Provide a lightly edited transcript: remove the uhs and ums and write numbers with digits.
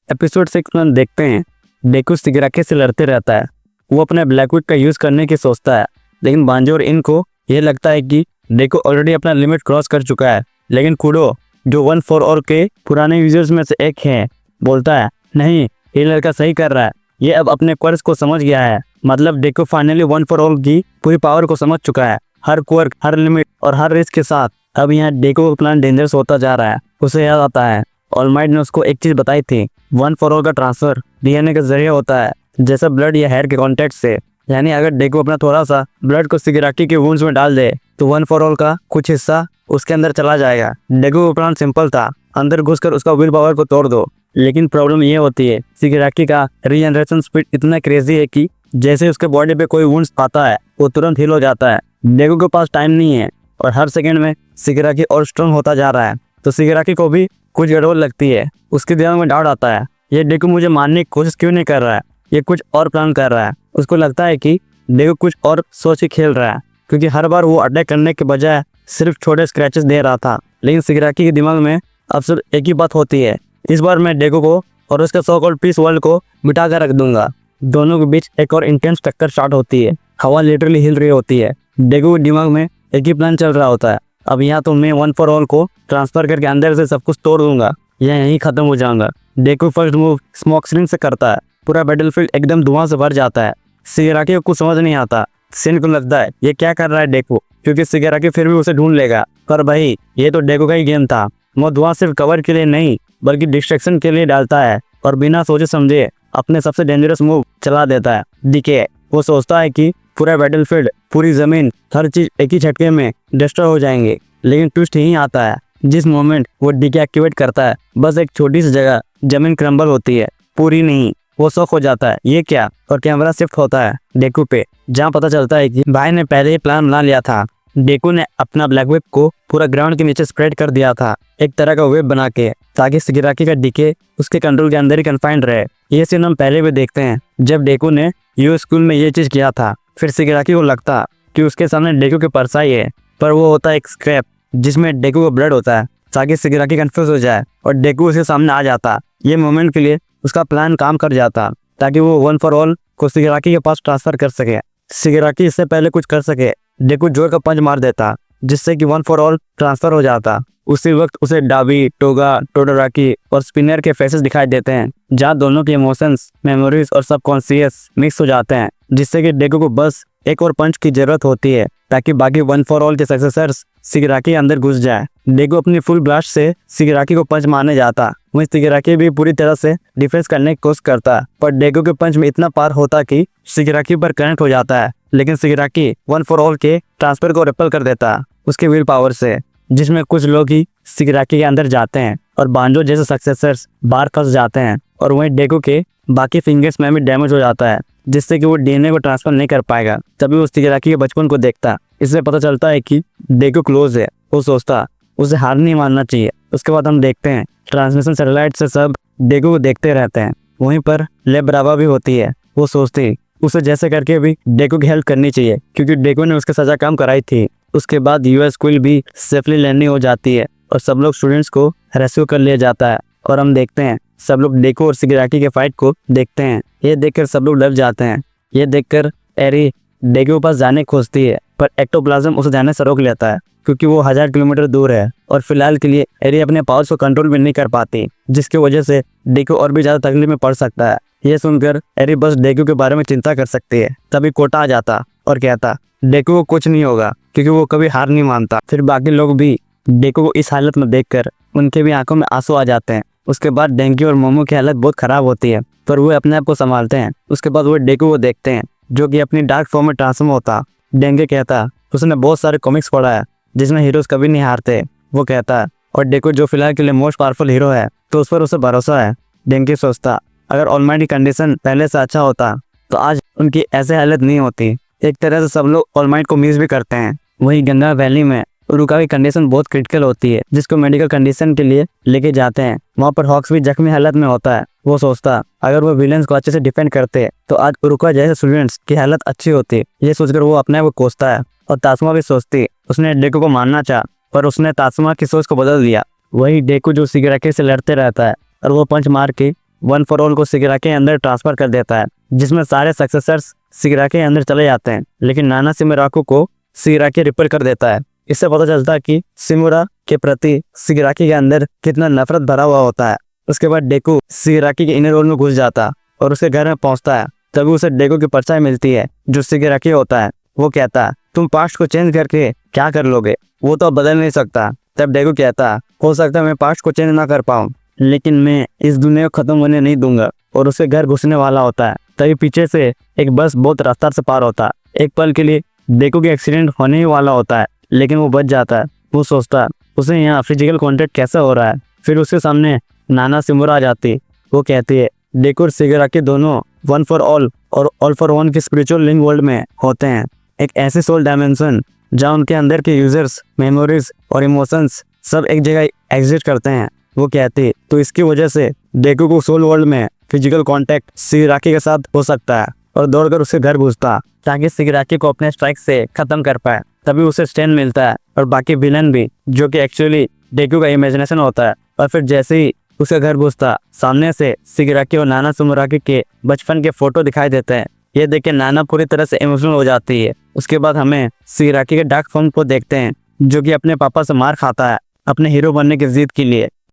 Episode 6 में देखते हैं डेकू शिगाराकी से लड़ते रहता है। वो अपने ब्लैकवुड का यूज़ करने की सोचता है, लेकिन बांजो और इनको ये लगता है कि डेकू ऑलरेडी अपना लिमिट क्रॉस कर चुका है। लेकिन कुडो, जो 1 फॉर ऑल के पुराने यूजर्स में से एक है, बोलता है नहीं, ये लड़का सही कर रहा है। ये अब अपने क्वर्क को समझ गया है। मतलब डेकू फाइनली 1 फॉर ऑल की पूरी पावर को समझ चुका है। हर क्वर्क, हर लिमिट और हर रिस्क के साथ अब यहाँ डेकू का प्लान डेंजरस होता जा रहा है। उसे याद आता है ऑल माइट ने उसको एक चीज बताई थी, 1 फॉर ऑल का ट्रांसफर डीएनए के जरिए होता है, जैसे ब्लड या हेयर के कांटेक्ट से। यानी अगर डेकू अपना थोड़ा सा ब्लड को शिगाराकी के वुंड्स में डाल दे तो 1 फॉर ऑल का कुछ हिस्सा उसके अंदर चला जाएगा। डेकू का प्लान सिंपल था, अंदर घुसकर उसका विल पावर को तोड़ दो। लेकिन प्रॉब्लम ये होती है, शिगाराकी का रीजनरेशन स्पीड इतना क्रेजी है कि जैसे उसके बॉडी पे कोई वुंड्स आता है वो तुरंत हील हो जाता है। डेकू के पास टाइम नहीं है और हर सेकंड में शिगाराकी और स्ट्रांग होता जा रहा है। तो शिगाराकी को भी कुछ गड़बड़ लगती है। उसके दिमाग में डाउट आता है, ये डेकू मुझे मारने की कोशिश क्यों नहीं कर रहा है, ये कुछ और प्लान कर रहा है। उसको लगता है कि डेकू कुछ और सोच के खेल रहा है, क्योंकि हर बार वो अटैक करने के बजाय सिर्फ छोटे स्क्रैचेस दे रहा था। लेकिन शिगाराकी के दिमाग में अब सिर्फ एक ही बात होती है, इस बार मैं डेकू को और उसके सो कॉल्ड पीस वर्ल्ड को मिटा कर रख दूंगा। दोनों के बीच एक और इंटेंस टक्कर स्टार्ट होती है। हवा लिटरली हिल रही होती है। डेकू के दिमाग में एक ही प्लान चल रहा होता है, अब यहाँ तो मैं 1 फॉर ऑल को ट्रांसफर करके अंदर से सब कुछ तोड़ दूंगा या यहीं खत्म हो जाऊंगा। डेकू फर्स्ट मूव स्मोक स्क्रीन से करता है। पूरा बैटलफील्ड एकदम धुआं से भर जाता है। शिगाराकी को कुछ समझ नहीं आता। सिन को लगता है ये क्या कर रहा है डेकू, क्योंकि शिगाराकी फिर भी उसे ढूंढ लेगा। पर भाई, ये तो डेकू का ही गेम था। वो धुआं सिर्फ कवर के लिए नहीं बल्कि डिस्ट्रैक्शन के लिए डालता है और बिना सोचे समझे अपने सबसे डेंजरस मूव चला देता है, डीके। वो सोचता है कि पूरा बैटलफील्ड, पूरी जमीन, हर चीज एक ही झटके में डिस्ट्रॉय हो जाएंगे। लेकिन ट्विस्ट यही आता है, जिस मोमेंट वो डीके एक्टिवेट करता है, बस एक छोटी सी जगह जमीन क्रम्बल होती है, पूरी नहीं। वो शॉक हो जाता है, ये क्या, और कैमरा शिफ्ट होता है डेकू पे, जहाँ पता चलता है कि भाई ने पहले ही प्लान बना लिया था। डेकू ने अपना ब्लैक वेब को पूरा ग्राउंड के नीचे स्प्रेड कर दिया था, एक तरह का वेब बना के, ताकि शिगाराकी का डीके उसके कंट्रोल के अंदर ही कन्फाइंड रहे। ये सीन हम पहले भी देखते हैं, जब डेकू ने यूएस स्कूल में ये चीज किया था। फिर शिगाराकी को लगता कि उसके सामने डेकू के परछाई है, पर वो होता है एक स्क्रैप जिसमें डेकू का ब्लड होता है, ताकि शिगाराकी कंफ्यूज हो जाए और डेकू उसके सामने आ जाता। ये मोमेंट के लिए उसका प्लान काम कर जाता, ताकि वो 1 फॉर ऑल को शिगाराकी के पास ट्रांसफर कर सके। शिगाराकी इससे पहले कुछ कर सके, डेकू जोर का पंच मार देता, जिससे कि 1 फॉर ऑल ट्रांसफर हो जाता। उसी वक्त उसे डाबी, टोगा, टोडोराकी और स्पिनर के फेसेस दिखाई देते हैं, जहाँ दोनों के इमोशंस, मेमोरीज और सबकॉन्शियस मिक्स हो जाते हैं, जिससे कि डेकू को बस एक और पंच की जरूरत होती है ताकि बाकी 1 फॉर ऑल के सक्सेसर्स शिगाराकी अंदर घुस जाए। डेकू अपनी फुल ब्लास्ट से शिगाराकी को पंच मारने जाता, वहीं शिगाराकी भी पूरी तरह से डिफेंस करने की कोशिश करता, पर डेकू के पंच में इतना पार होता कि शिगाराकी पर कनेक्ट हो जाता है। लेकिन शिगाराकी 1 फॉर ऑल के ट्रांसफर को रिपेल कर देता उसके विल पावर से, जिसमें कुछ लोग ही शिगाराकी के अंदर जाते हैं और बांजो जैसे सक्सेसर्स बाहर फंस जाते हैं, और वहीं डेकू के बाकी फिंगर्स में भी डैमेज हो जाता है, जिससे कि वो डीएनए को ट्रांसफर नहीं कर पाएगा। तभी वो शिगाराकी के बचपन को देखता, इससे पता चलता है कि डेकू क्लोज है। वो सोचता उसे हार नहीं मानना चाहिए। उसके बाद हम देखते हैं ट्रांसमिशन सैटेलाइट से सब डेकू को देखते रहते हैं। वहीं पर ले ब्रावा भी होती है। वो सोचती उसे जैसे करके भी डेकू की हेल्प करनी चाहिए, क्योंकि डेकू ने उसके सजा कम कराई थी। उसके बाद यूएस स्कूल भी सेफली लैंडिंग हो जाती है और सब लोग स्टूडेंट्स को रेस्क्यू कर लिया जाता है। और हम देखते हैं सब लोग डेकू और शिगाराकी के फाइट को देखते हैं। ये देखकर सब लोग डर जाते हैं। ये देखकर एरी डेकू के पास जाने खोजती है, पर एक्टोप्लाज्म उसे जाने से रोक लेता है, क्योंकि वो 1000 किलोमीटर दूर है और फिलहाल के लिए एरी अपने पावर्स को कंट्रोल भी नहीं कर पाती, जिसकी वजह से डेकू और भी ज्यादा तकलीफ में पड़ सकता है। ये सुनकर एरी बस डेकू के बारे में चिंता कर सकती है। तभी कोटा आ जाता और कहता डेकू को कुछ नहीं होगा, क्योंकि वो कभी हार नहीं मानता। फिर बाकी लोग भी डेकू को इस हालत में देखकर उनके भी आंखों में आंसू आ जाते हैं। उसके बाद डेंकी और मोमो की हालत बहुत खराब होती है, पर वो अपने आप को संभालते हैं। उसके बाद वो डेकू को देखते हैं, जो कि अपनी डार्क फॉर्म में ट्रांसफॉर्म होता। डेंकी कहता उसने बहुत सारे कॉमिक्स पढ़ा है जिसमें हीरोज कभी नहीं हारते। वो कहता और डेकू जो फिलहाल के लिए मोस्ट पावरफुल हीरो है, तो उस पर उसे भरोसा है। डेंकी सोचता अगर ऑलमाइटी की कंडीशन पहले से अच्छा होता तो आज उनकी ऐसे हालत नहीं होती। एक तरह से सब लोग ऑलमाइट को मिस भी करते हैं। वहीं गंगा वैली में उरुका की कंडीशन बहुत क्रिटिकल होती है, जिसको मेडिकल कंडीशन के लिए लेके जाते हैं। वहाँ पर हॉक्स भी जख्मी हालत में होता है। वो सोचता अगर वो विलेंस को अच्छे से डिफेंड करते तो आज उरुका जैसे स्टूडेंट्स की हालत अच्छी होती। ये सोचकर वो अपने आप को कोसता है। और तासुमा भी सोचती उसने डेकू को मारना चाहा, पर उसने तासुमा की सोच को बदल दिया। वही डेकू जो शिगाराकी से लड़ते रहता है और वो पंच मार के वन फॉर ऑल को शिगाकी के अंदर ट्रांसफर कर देता है, जिसमें सारे सक्सेसर्स शिगाकी के अंदर चले जाते हैं, लेकिन नाना शिमोराको को शिगाकी रिपेल कर देता है। इससे पता चलता है कि शिमुरा के प्रति शिगाकी के अंदर कितना नफरत भरा हुआ होता है। उसके बाद डेकू शिगाकी के इनर वर्ल्ड में घुस जाता और उसके घर में पहुंचता है। तभी उसे डेकू की परछाई मिलती है जो शिगाकी होता है। वो कहता है, तुम पास्ट को चेंज करके क्या कर लोगे, वो तो बदल नहीं सकता। तब डेकू कहता है, हो सकता है मैं पास्ट को चेंज ना कर पाऊँ, लेकिन मैं इस दुनिया को खत्म होने नहीं दूंगा। और उसके घर घुसने वाला होता है, तभी पीछे से एक बस बहुत रफ्तार से पार होता है। एक पल के लिए डेकू के एक्सीडेंट होने ही वाला होता है, लेकिन वो बच जाता है। वो सोचता है उसे यहाँ फिजिकल कॉन्टेक्ट कैसे हो रहा है। फिर उसके सामने नाना शिमुरा आ जाती। वो कहती है, डेकू और शिगाकी दोनों वन फॉर ऑल और ऑल फॉर वन के स्पिरिचुअल लिंक वर्ल्ड में होते हैं, एक ऐसी सोल डायमेंशन जहाँ उनके अंदर के यूजर्स, मेमोरीज और इमोशंस सब एक जगह एग्जिस्ट करते हैं। वो कहती, तो इसकी वजह से डेकू को सोल वर्ल्ड में फिजिकल कांटेक्ट शिगाकी के साथ हो सकता है, और दौड़कर उसके घर घुसता ताकि शिगाकी को अपने स्ट्राइक से खत्म कर पाए। तभी उसे स्टैन मिलता है और बाकी विलन भी, जो कि एक्चुअली डेकू का इमेजिनेशन होता है। और फिर जैसे ही उसके घर घुसता, सामने से शिगाकी और नाना शिमोराकी के बचपन के फोटो दिखाई देते हैं। ये देख के नाना पूरी तरह से इमोशनल हो जाती है। उसके बाद हमें शिगाकी के डार्क फॉर्म को देखते हैं, जो कि अपने पापा से मार खाता है अपने हीरो बनने की जिद के लिए।